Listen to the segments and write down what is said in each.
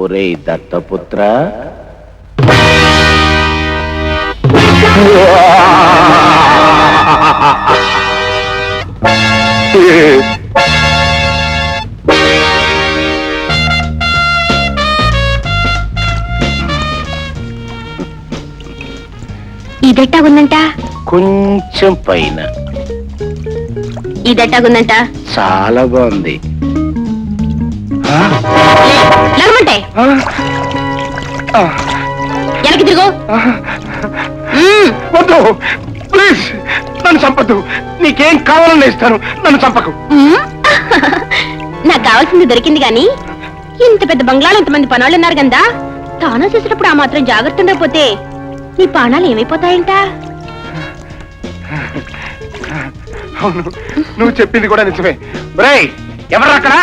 ఒరేయ్ దత్తపుత్ర, ఇదెట్టాగుందంట? కొంచెం పైన. ఇదెట్టాగుందంట? చాలా బాగుంది. లగమంటే వెనక్కి తిరుగు. వద్దు ప్లీజ్, నన్ను చంపద్దు. నీకేం కావాలని ఇస్తాను, నన్ను చంపకు. నాకు కావాల్సింది దొరికింది గాని ఇంత పెద్ద బంగ్లాలో ఇంతమంది పనాళ్ళు ఉన్నారు కదా, తాను చేసేటప్పుడు ఆ మాత్రం జాగ్రత్త ఉండకపోతే నీ ప్రాణాలు ఏమైపోతాయంట? అవును, నువ్వు చెప్పింది కూడా నిజమే. బ్రేయ్, ఎవరు అక్కడ?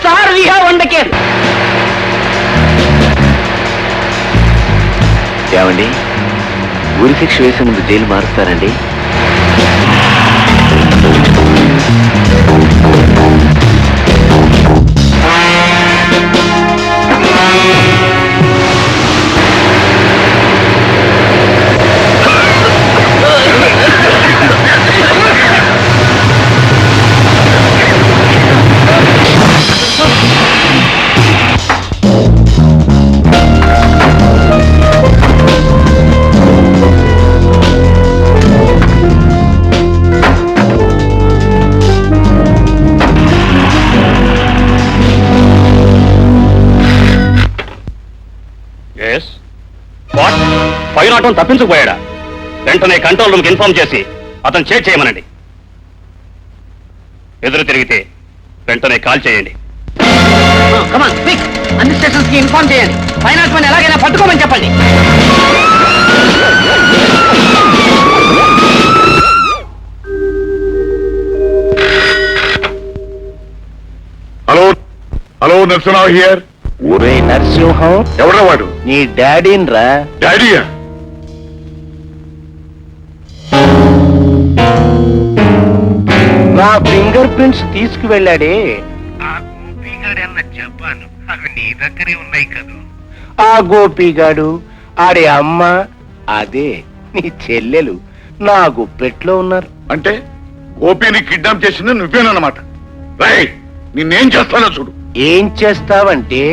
Sir, we have wonder care. ఏమండి, ఉరి శిక్ష వేసే ముందు జైలు మారుస్తారండి? తప్పించుకుపోయాడా? వెంటనే కంట్రోల్ రూమ్ కి ఇన్ఫార్మ్ చేసి అతను చెక్ చేయమనండి. ఎదురు తిరిగితే వెంటనే కాల్ చేయండి. అన్ని స్టేషన్స్ కి ఇన్ఫార్మ్ చేయండి. ఫైనాన్స్ మని ఎలాగైనా పట్టుకోమని చెప్పండి. Hello hello, Narasimharao here. ఒరే నరసింహం, ఎవరా వాడు? నీ డాడీని రా. డాడీయా? నా ఫింగర్ ప్రింట్స్ తీసుకువెళ్ళాడే చెప్పాను, అవి నీ దగ్గరే ఉన్నాయి కదా. ఆ గోపిగాడు, ఆడే అమ్మ, అదే నీ చెల్లెలు నా గుప్పెట్లో ఉన్నారు. అంటే గోపిని కిడ్నాప్ చేసింది నువ్వేనన్నమాట. రై, నిన్నేం చేస్తానో చూడు. ఏం చేస్తావంటే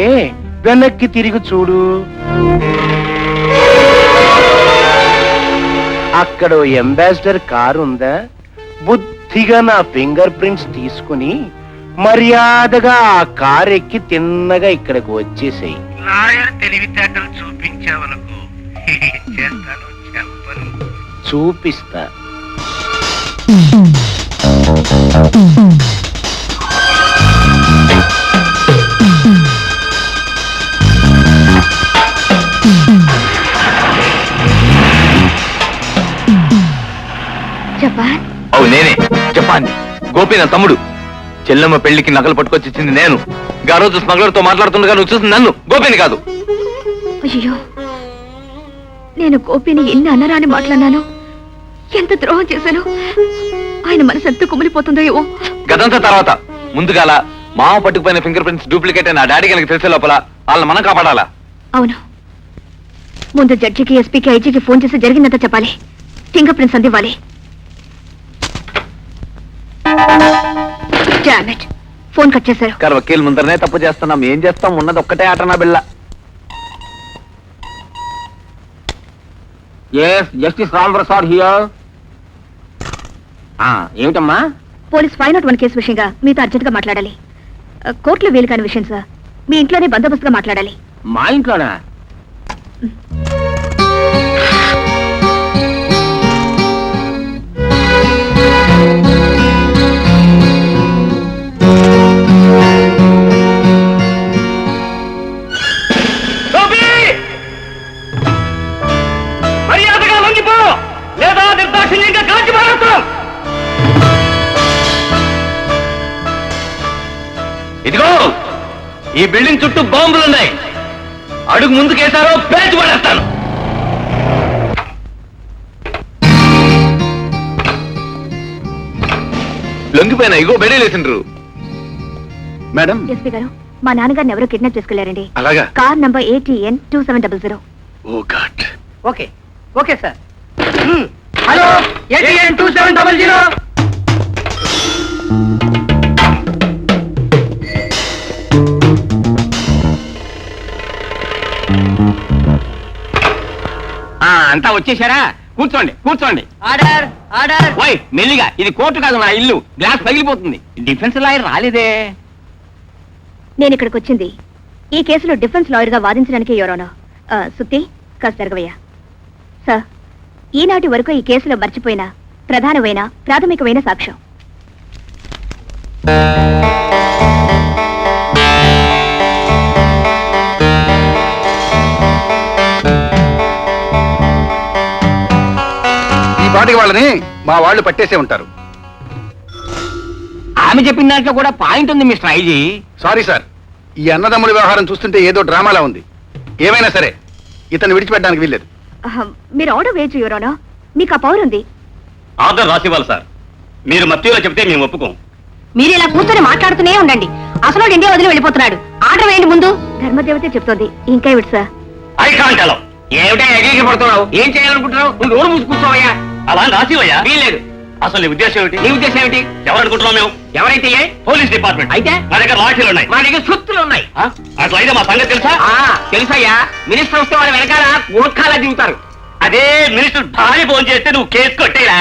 వెనక్కి తిరిగి చూడు. అక్కడ అంబాసిడర్ కారు ఉందా? బుద్ధిగా నా ఫింగర్ ప్రింట్స్ తీసుకుని మర్యాదగా ఆ కారు ఎక్కి తిన్నగా ఇక్కడికి వచ్చేసాయి. లాయర్ తెలివితేటలు చూపించావనుకో, చేస్తాను చెప్పను. చూపిస్తా. జపాన్? అవు నేనే, జపాన్. గోపి నా తమ్ముడు. చెల్లెమ్మ పెళ్లికి నగలు పట్టుకొచ్చింది నేను. ఆ రోజు స్మగ్లర్ తో మాట్లాడుతుండగా నువ్వు చూసింది నన్ను, గోపిని కాదు. అయ్యో, నేను గోపిని ఎన్ని అన్నరాని మాట్లాడినాను, ఎంత ద్రోహం చేశాను. ఆయన మనసు ఎంత కుమిలిపోతుందో ఏమో. గదంతా తర్వాత ముందుగాల మామ పట్టుకుపోయిన ఫింగర్ ప్రింట్స్ డూప్లికేట్ అయిన డాడీ కనుక తెలిసే లోపల వాళ్ళని మనం కాపాడాలా? అవును, ముందు జడ్జికి, ఎస్పీకి, ఐజీకి ఫోన్ చేసి జరిగిందంతా చెప్పాలి. ఫింగర్ ప్రింట్స్ అందివ్వాలి. ఫోన్ కట్ చేశారు. వకీల్ ముందరనే తప్పు చేస్తున్నాం, ఏం చేస్తాం? ఉన్నది ఒక్కటే ఆట నా బిళ్ళ. Justice Ram Prasad here. ఏమిటమ్మా? పోలీస్ 501 కేసు విషయంగా మీతో అర్జెంట్ గా మాట్లాడాలి. కోర్టులో వీలు కాని విషయం సార్. మీ ఇంట్లోనే బందోబస్తుగా మాట్లాడాలి. మా ఇంట్లోనా? మర్యాదగా లొంగిపో, లేదా నిర్దాక్షిణ్యంగా కాల్చి మారుతాం. ఇదిగో, ఈ బిల్డింగ్ చుట్టూ బాంబులున్నాయి. అడుగు ముందుకేశారో పేచి పడేస్తాను. లొంగిపోయినా ఇగో బెడేలేసిండ్రు. మేడం ఎస్పీ గారు మా నాన్నగారిని ఎవరో కిడ్నాప్ చేసుకెళ్లారండి. అలాగా car number ATN 2700. Oh God. Okay okay sir. Hello ATN 2700. అంతా వచ్చేసారా? కూర్చోండి కూర్చోండి. Order order. ఓయ్ మెల్లిగా, ఇది కోర్టు కాదు నా ఇల్లు. గ్లాస్ పగిలిపోతుంది. డిఫెన్స్ లాయర్ రాలేదే. నేను ఇక్కడికి వచ్చింది ఈ కేసులో డిఫెన్స్ లాయర్ గా వాదించడానికి ఎవరోనో. సుత్తి కాస్త జరగవయ్యా. సార్, ఈనాటి వరకు ఈ కేసులో మర్చిపోయిన ప్రధానమైన ప్రాథమికమైన సాక్ష్యం. ఈ పాటికి వాళ్ళని మా వాళ్ళు పట్టేసే ఉంటారు. ఆమె చెప్పిన దాంట్లో కూడా పాయింట్ ఉంది మిస్టర్ ఐజీ. సారీ సార్, ఈ అన్నదమ్ముల వ్యవహారం చూస్తుంటే ఏదో డ్రామాలా ఉంది. ఏమైనా సరే ఇతను విడిచిపెట్టడానికి వీల్లేదు. మీరు ఆర్డర్ వేయచ్చు ఎవరోనో. మీకు ఆ పవర్ ఉంది. ఆర్డర్ రాసివ్వాలి సార్. మీరు మత్తులో చెప్తే మేము ఒప్పుకోం. మీరు ఇలా కూర్చొని మాట్లాడుతూనే ఉండండి. అసలు ఇండియా వదిలి వెళ్ళిపోతున్నాడు. ఆర్డర్ వేయండి ముందు. ధర్మదేవతే చెప్తోంది. ఇంకా ఇవిడు సార్. I can't allow. ఏమిటా ఎగిరికి పడుతున్నావు? ఏం చేయాలనుకుంటున్నావు? నువ్వు నోరు మూసి కూర్చోవయ్యా. అలా రాసివయ్యా. వీల్లేదు. అసలు నీ ఉద్దేశం ఏమిటి? నీ ఉద్దేశం ఏమిటి? ఎవరనుకుంటున్నాం మేము? ఎవరైతే ఏ? Police department. అయితే మా దగ్గర లాఠీలు ఉన్నాయి. మా దగ్గర సుత్తులు ఉన్నాయి. అట్లయితే మా సంగతి తెలుసా? తెలుసయ్యా. మినిస్టర్ వస్తే వాళ్ళ వెనకాల గోర్ఖాలా దిగుతారు. అదే మినిస్టర్ భారీ ఫోన్ చేస్తే నువ్వు కేసు కొట్టేలా.